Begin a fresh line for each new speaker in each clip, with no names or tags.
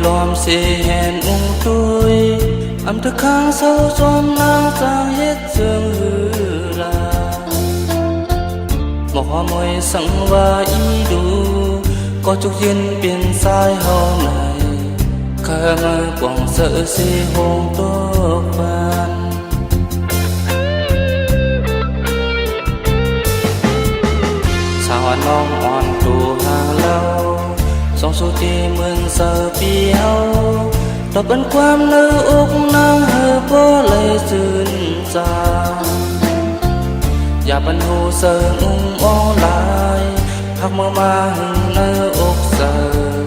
lòm xì hẹn tôi âm thức khang sâu xóm nang sang hết dương hư là một hoa môi sẵn và ý đủ có chút duyên biển sai hậu này khơi mơ quảng sợ xì hồn tốt ban sao nong oan tù hàng lâu song số ti mừng giờ biếu tập ân quan nơi úc nang hờ bó lệ dừng raอย่าบรรทุเสิร์งอลายหักมาหึงเนออกเสิร์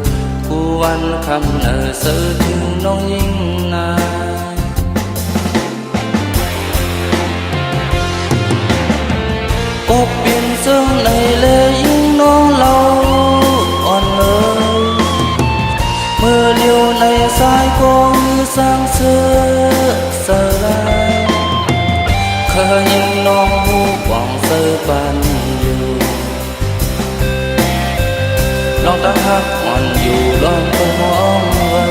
กูวันคำเนอเสิร์ถึงน้องยิ่งนายกบเปลี่ยนเสื่องในเลยยิ่งน้องเราอ่อนเลยเมื่อเลี้ยวในสายกองสร้างเสือเสือเคยยิ่งน้องหูหวังเสือปันอยู่น้องตั้งหักอ่อนอยู่ลองไปมองไว้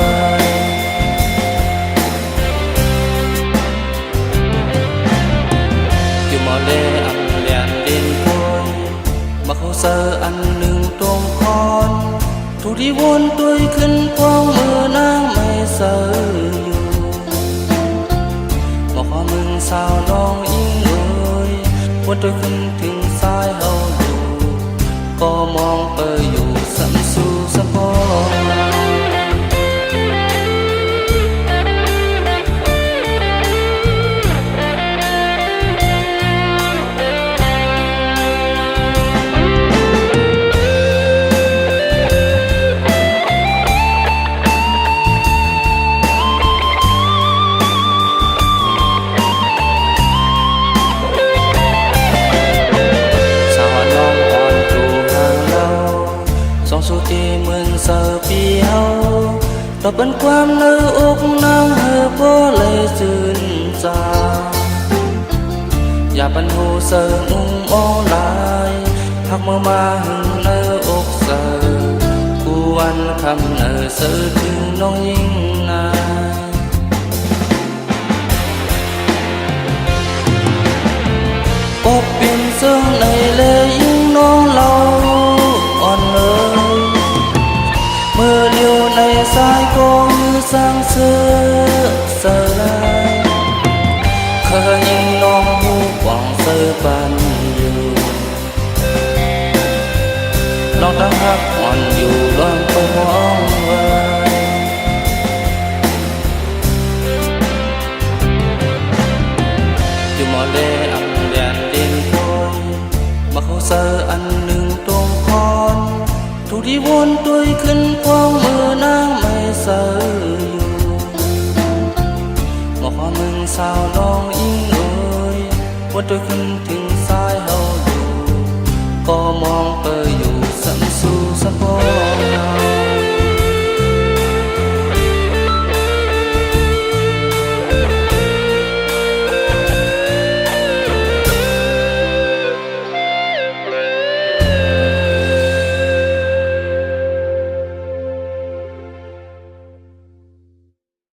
อยู่มาเล่อันเลียนดินพวยมาเขาเสืออันหนึ่งตรงคอนถูกที่วนตัวขึ้นพวงมือนางไม่เสืออยู่บอกว่ามึงสาวน้องอิงวันtôiขึ้นถึงสายเฮาอยู่ก็มองไปอยู่สัมสู่สัมพอsố ti mừng giờ biếu tập ân quan nơi úc nang hờ bó lệ dừng raอย่าบรรทุเสิร์งลายหักมาหึงเนออกเสิร์กูวันคำเนอเสิร์ถึงน้องยิ่งนายกบเปลี่ยนเสื่องในเลยยิ่งน้องเราอ่อนเลยเมื่อเลี้ยวในสายกองสร้างเสือเสือลายเคยยิ่งน้องหูหวังเสือปันอยู่น้องตั้งหักอ่อนอยู่ลองไปมองไว้อยู่มาเล่อันเลียนดินพวยมาเขาเสืออันหนึ่งตรงคอนถูกที่วนตัวขึ้นพวงมือนางไม่เสืออยู่บอกว่ามึงสาวน้องอิงวันตัวขึ้น